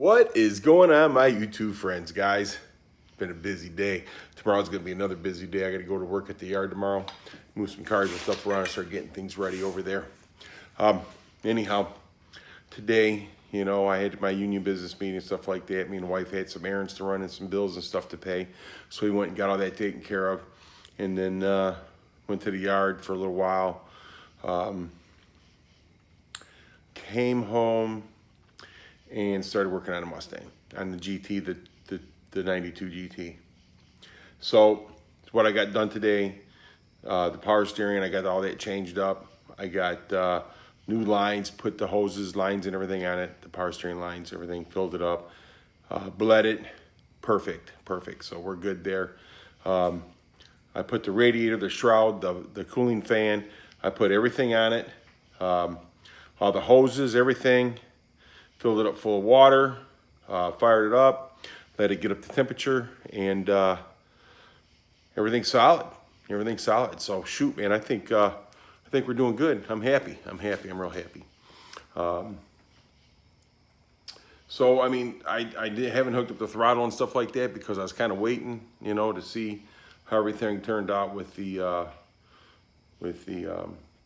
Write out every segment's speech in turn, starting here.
What is going on, my YouTube friends, guys? It's been a busy day. Tomorrow's going to be another busy day. I got to go to work at the yard tomorrow, move some cars and stuff around and start getting things ready over there. Anyhow, today, I had my union business meeting and stuff like that. Me and the wife had some errands to run and some bills and stuff to pay. So we went and got all that taken care of. And then went to the yard for a little while. Came home and started working on a Mustang, on the GT, the 92 GT. So what I got done today, the power steering, I got all that changed up. I got new lines, put the hoses, lines and everything on it, the power steering lines, everything, filled it up, bled it, perfect. So we're good there. I put the radiator, the shroud, the cooling fan, I put everything on it, all the hoses, everything, filled it up full of water, fired it up, let it get up to temperature, and everything's solid. Everything's solid. So shoot, man, I think we're doing good. I'm happy. I'm real happy. So I mean, I haven't hooked up the throttle and stuff like that because I was kind of waiting, to see how everything turned out with the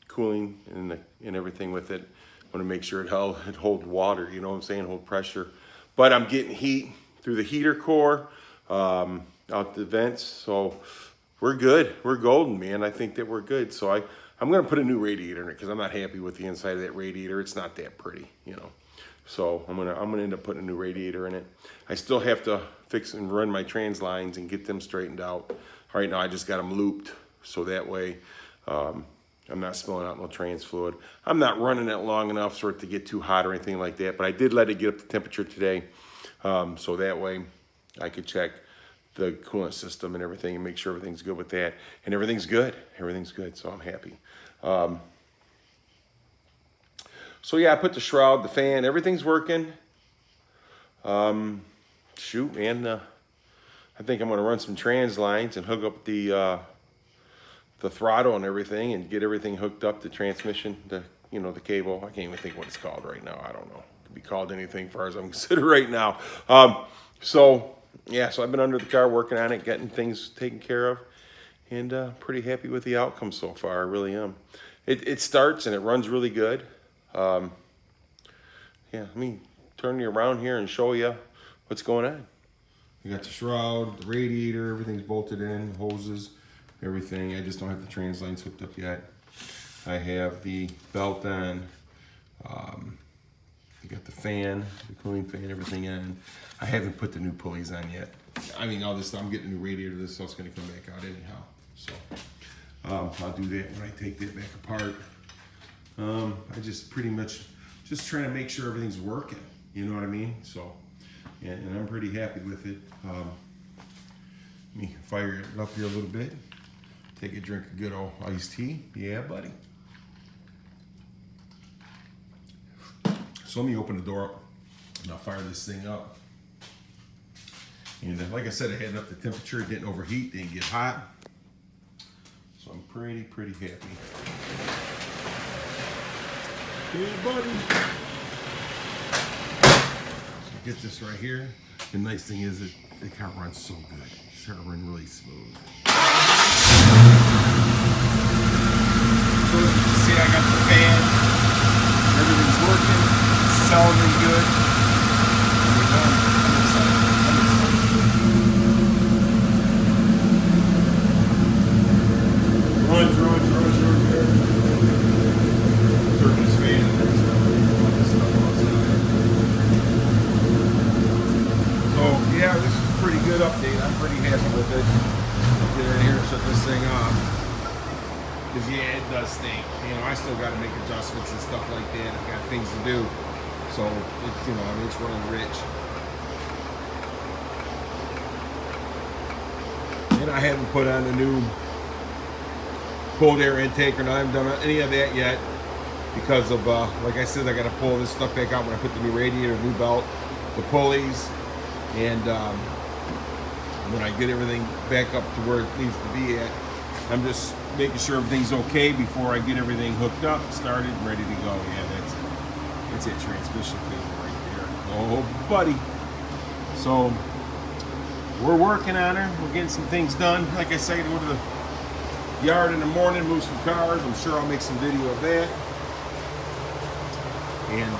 cooling and everything with it. I want to make sure it hold water, hold pressure. But I'm getting heat through the heater core, out the vents. So we're good. We're golden, man. I think that we're good. So I'm going to put a new radiator in it because I'm not happy with the inside of that radiator. It's not that pretty, So I'm gonna end up putting a new radiator in it. I still have to fix and run my trans lines and get them straightened out. Right now I just got them looped, so that way I'm not spilling out no trans fluid. I'm not running it long enough for it to get too hot or anything like that, but I did let it get up to temperature today, so that way I could check the coolant system and everything and make sure everything's good with that. And everything's good. Everything's good, so I'm happy. So yeah, I put the shroud, the fan, everything's working. Shoot, man, I think I'm gonna run some trans lines and hook up the throttle and everything and get everything hooked up, the transmission, the cable. I can't even think what it's called right now. I don't know. It could be called anything as far as I'm considered right now. So I've been under the car working on it, getting things taken care of, and pretty happy with the outcome so far. I really am. It starts and it runs really good. Let me turn you around here and show you what's going on. You got the shroud, the radiator, everything's bolted in, hoses, everything. I just don't have the trans lines hooked up yet. I have the belt on. I got the fan, the cooling fan, everything on. I haven't put the new pulleys on yet. I mean, all this stuff, I'm getting a new radiator. This stuff's gonna come back out anyhow. So I'll do that when I take that back apart. I just pretty much just trying to make sure everything's working. You know what I mean? So, and I'm pretty happy with it. Let me fire it up here a little bit. Take a drink of good old iced tea. Yeah, buddy. So let me open the door up and I'll fire this thing up. And like I said, I had it up to temperature. It didn't overheat, didn't get hot. So I'm pretty happy. Hey, buddy. So get this right here. The nice thing is that the car runs so good. It's starting to run really smooth. So you can see I got the fan. Everything's working. It's sounding good. And we're done. I'm excited. Run. Turn this fan and there's all this stuff outside. So yeah, this is a pretty good update. I'm pretty happy with it. Get in here and shut this thing off. Because yeah, it does stink. I still got to make adjustments and stuff like that. I've got things to do. So it's it's running rich. And I haven't put on the new cold air intake, or I haven't done any of that yet because of like I said, I got to pull this stuff back out when I put the new radiator, new belt, the pulleys, and when I get everything back up to where it needs to be at, I'm just making sure everything's okay before I get everything hooked up, started, and ready to go. Yeah, that's it. Transmission cable right there. Oh, buddy. So we're working on her. We're getting some things done. Like I said, I gotta go to the yard in the morning, move some cars. I'm sure I'll make some video of that. And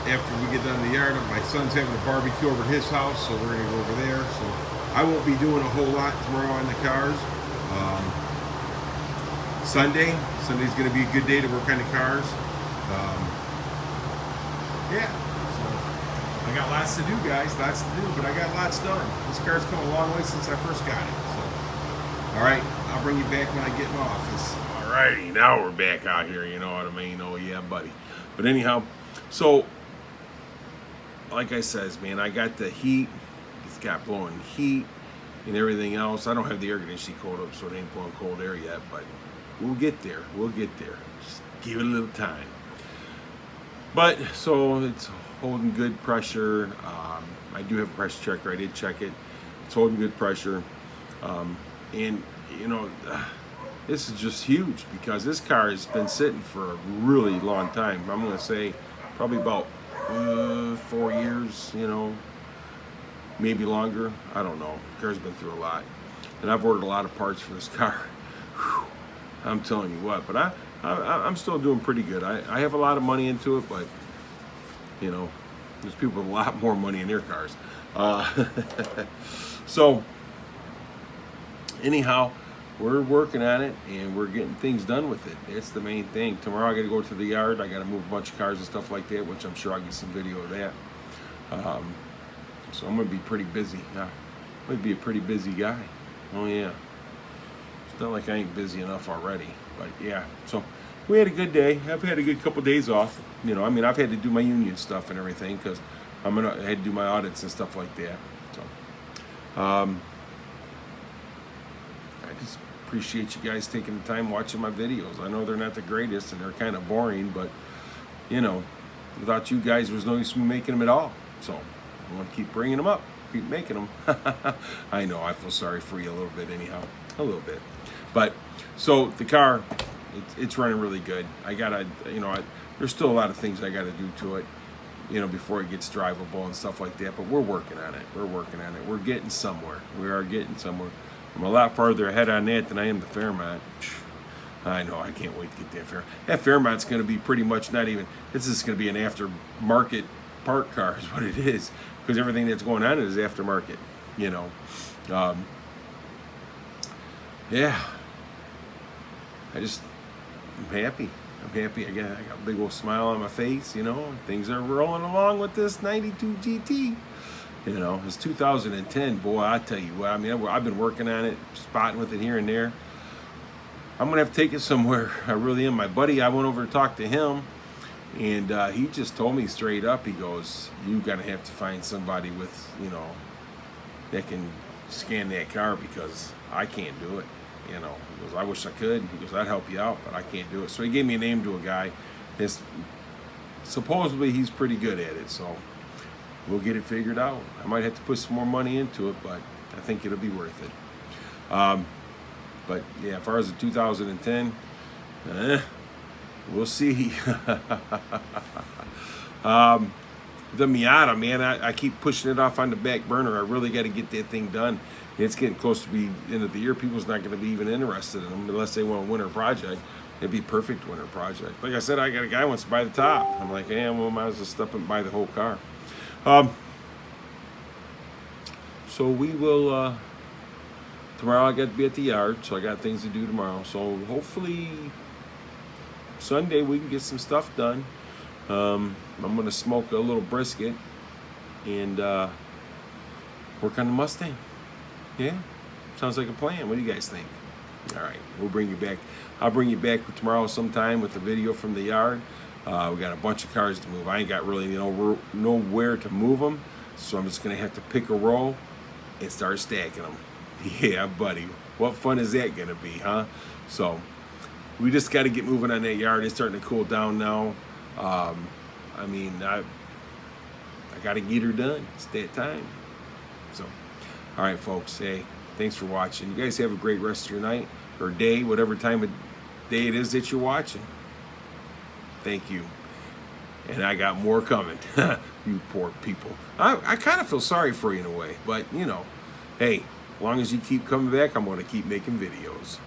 after we get done in the yard, my son's having a barbecue over at his house, so we're gonna go over there. So I won't be doing a whole lot tomorrow on the cars. Sunday's gonna be a good day to work on the cars. Yeah, so I got lots to do, guys, lots to do, but I got lots done. This car's come a long way since I first got it. So, all right, I'll bring you back when I get in my office. All righty, now we're back out here, you know what I mean? Oh yeah, buddy. But anyhow, so like I says, man, I got the heat. It's got blowing heat and everything else. I don't have the air conditioning cold up, so it ain't blowing cold air yet, but we'll get there. We'll get there. Just give it a little time. But so it's holding good pressure. I do have a pressure checker. I did check it. It's holding good pressure. And you know, this is just huge because this car has been sitting for a really long time. I'm gonna say probably about 4 years, you know, maybe longer. I don't know. The car's been through a lot, and I've ordered a lot of parts for this car. Whew, I'm telling you what, but I'm still doing pretty good. I have a lot of money into it, but you know, there's people with a lot more money in their cars. So anyhow, we're working on it and we're getting things done with it. That's the main thing. Tomorrow I got to go to the yard. I got to move a bunch of cars and stuff like that, which I'm sure I'll get some video of that. So I'm going to be pretty busy. I'm going to be a pretty busy guy. Oh yeah. It's not like I ain't busy enough already, but yeah. So we had a good day. I've had a good couple days off. You know, I mean, I've had to do my union stuff and everything because I had to do my audits and stuff like that. So I just appreciate you guys taking the time watching my videos. I know they're not the greatest and they're kind of boring, but you know, without you guys, there's no use in making them at all. So I want to keep bringing them up, keep making them. I know, I feel sorry for you a little bit anyhow, a little bit. But so the car, it's running really good. I gotta, you know, there's still a lot of things I gotta do to it, you know, before it gets drivable and stuff like that. But we're working on it. We're working on it. We're getting somewhere. We are getting somewhere. I'm a lot farther ahead on that than I am the Fairmont. I know, I can't wait to get that Fairmont. That Fairmont's going to be pretty much not even, this is going to be an aftermarket park car is what it is, because everything that's going on is aftermarket, you know. Yeah. I'm happy. I'm happy. I got a big old smile on my face, you know. Things are rolling along with this 92 GT. You know, it's 2010, boy, I tell you what, I mean, I've been working on it, spotting with it here and there. I'm going to have to take it somewhere. I really am. My buddy, I went over to talk to him, and he just told me straight up, he goes, you're going to have to find somebody with, you know, that can scan that car because I can't do it. You know, he goes, I wish I could. He goes, I'd help you out, but I can't do it. So he gave me a name to a guy. Supposedly he's pretty good at it, so we'll get it figured out. I might have to put some more money into it, but I think it'll be worth it. But yeah, as far as the 2010, we'll see. The Miata, man, I keep pushing it off on the back burner. I really got to get that thing done. It's getting close to be end of the year. People's not going to be even interested in them unless they want a winter project. It'd be a perfect winter project. Like I said, I got a guy who wants to buy the top. I'm like, hey, well, might as well step and buy the whole car. So we will, tomorrow I got to be at the yard, so I got things to do tomorrow. So hopefully Sunday we can get some stuff done. I'm going to smoke a little brisket and work on the Mustang. Yeah, sounds like a plan. What do you guys think? All right, we'll bring you back. I'll bring you back tomorrow sometime with a video from the yard. We got a bunch of cars to move. I ain't got really nowhere to move them, so I'm just going to have to pick a row and start stacking them. Yeah, buddy. What fun is that going to be, huh? So we just got to get moving on that yard. It's starting to cool down now. I mean, I got to get her done. It's that time. So, all right, folks. Hey, thanks for watching. You guys have a great rest of your night or day, whatever time of day it is that you're watching. Thank you. and I got more coming. You poor people. I kind of feel sorry for you in a way, but you know, hey, as long as you keep coming back, I'm going to keep making videos.